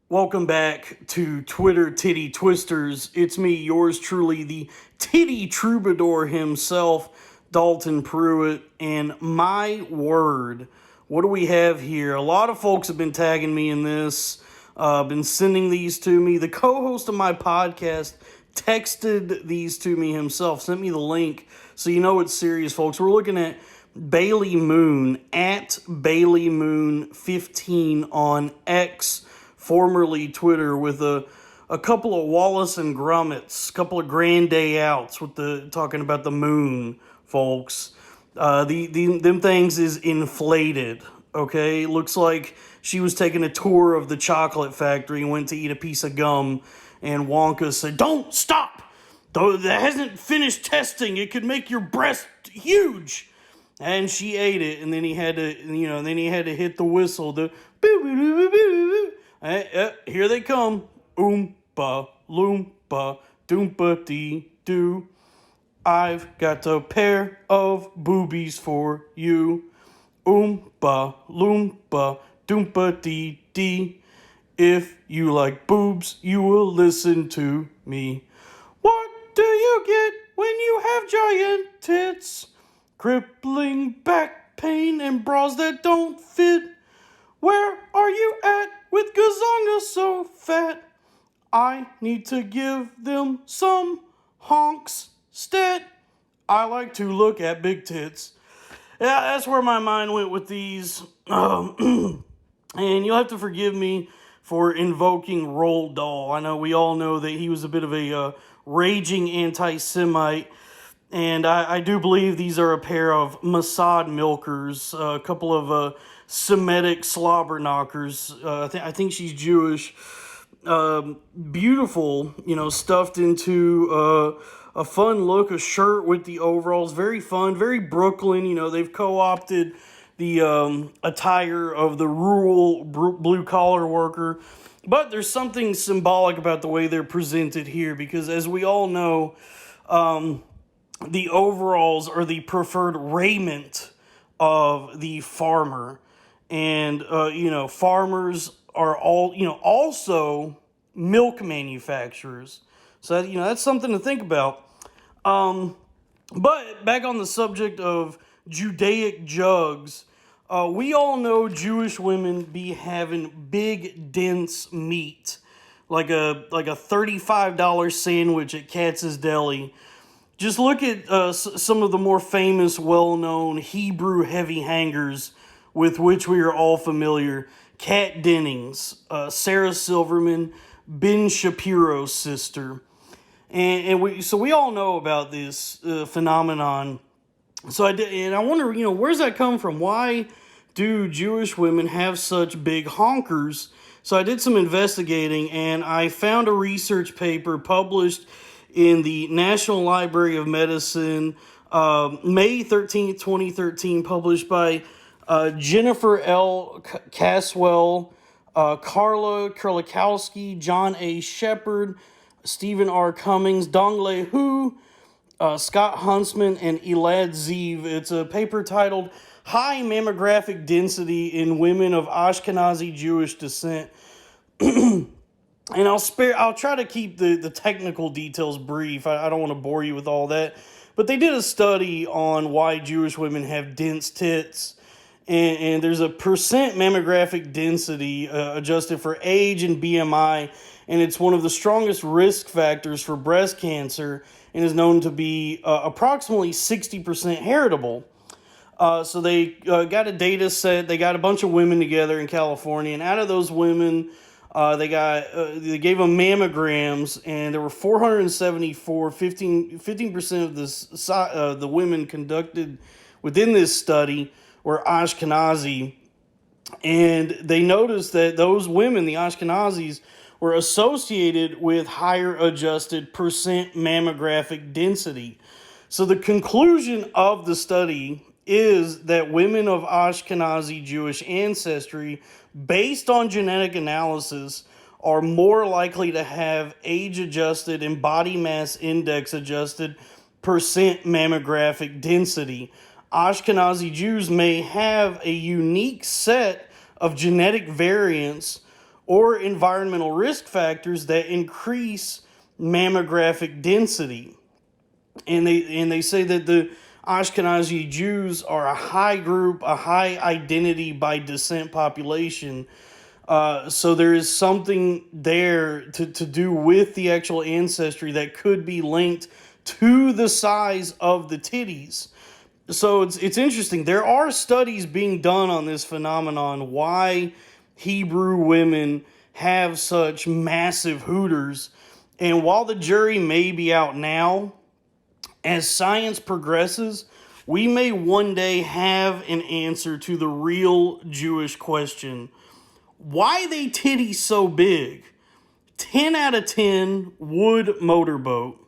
Welcome back to Twitter Titty Twisters. It's me, yours truly, the Titty Troubadour himself, Dalton Pruitt. And my word, what do we have here? A lot of folks have been tagging me in this, been sending these to me. The co-host of my podcast texted these to me himself, sent me the link, so you know it's serious, folks. We're looking at Bailey Moon, at baileymoon15 on X, formerly Twitter, with a couple of Wallace and Grommets, a couple of grand day outs with the talking about the moon, folks. Them things is inflated. Okay, looks like she was taking a tour of the chocolate factory and went to eat a piece of gum, and Wonka said, "Don't stop. Though that hasn't finished testing. It could make your breast huge." And she ate it, and then he had to, hit the whistle. The boo boo boo boo boo. Here they come. Oompa, loompa, doompa dee doo. I've got a pair of boobies for you. Oompa, loompa, doompa dee dee. If you like boobs, you will listen to me. What do you get when you have giant tits? Crippling back pain and bras that don't fit. Where are you at with gazonga so fat? I need to give them some honks stat. I like to look at big tits. Yeah, that's where my mind went with these. And you'll have to forgive me for invoking Roald Dahl. I know we all know that he was a bit of a raging anti-Semite. And I do believe these are a pair of Mossad milkers, a couple of Semitic slobber knockers. I think she's Jewish. Beautiful, stuffed into a fun look, a shirt with the overalls. Very fun, very Brooklyn. They've co-opted the attire of the rural blue-collar worker. But there's something symbolic about the way they're presented here, because as we all know, the overalls are the preferred raiment of the farmer. And, farmers are also milk manufacturers. So, that's something to think about. But back on the subject of Judaic jugs, we all know Jewish women be having big, dense meat, like a $35 sandwich at Katz's Deli. Just look at some of the more famous, well-known Hebrew heavy hangers with which we are all familiar. Kat Dennings, Sarah Silverman, Ben Shapiro's sister. And we all know about this phenomenon. So I wonder, where's that come from? Why do Jewish women have such big honkers? So I did some investigating, and I found a research paper published in the National Library of Medicine, May 13th, 2013, published by Jennifer L. Caswell, Carla Kurlikowski, John A. Shepard, Stephen R. Cummings, Donglei Hu, Scott Huntsman, and Elad Ziv. It's a paper titled High Mammographic Density in Women of Ashkenazi Jewish Descent. And I'll try to keep the technical details brief. I don't want to bore you with all that. But they did a study on why Jewish women have dense tits. And there's a percent mammographic density adjusted for age and BMI. And it's one of the strongest risk factors for breast cancer and is known to be approximately 60% heritable. So they got a data set. They got a bunch of women together in California. And out of those women, they gave them mammograms, and there were 474, 15% of the women conducted within this study were Ashkenazi, and they noticed that those women, the Ashkenazis, were associated with higher adjusted percent mammographic density. So the conclusion of the study is that women of Ashkenazi Jewish ancestry, based on genetic analysis, are more likely to have age-adjusted and body mass index-adjusted percent mammographic density. Ashkenazi Jews may have a unique set of genetic variants or environmental risk factors that increase mammographic density. And they say that the Ashkenazi Jews are a high group, a high identity by descent population. So there is something there to do with the actual ancestry that could be linked to the size of the titties. So it's interesting. There are studies being done on this phenomenon, why Hebrew women have such massive hooters. And while the jury may be out now, as science progresses, we may one day have an answer to the real Jewish question. Why they titties so big? 10 out of 10 wood motorboat.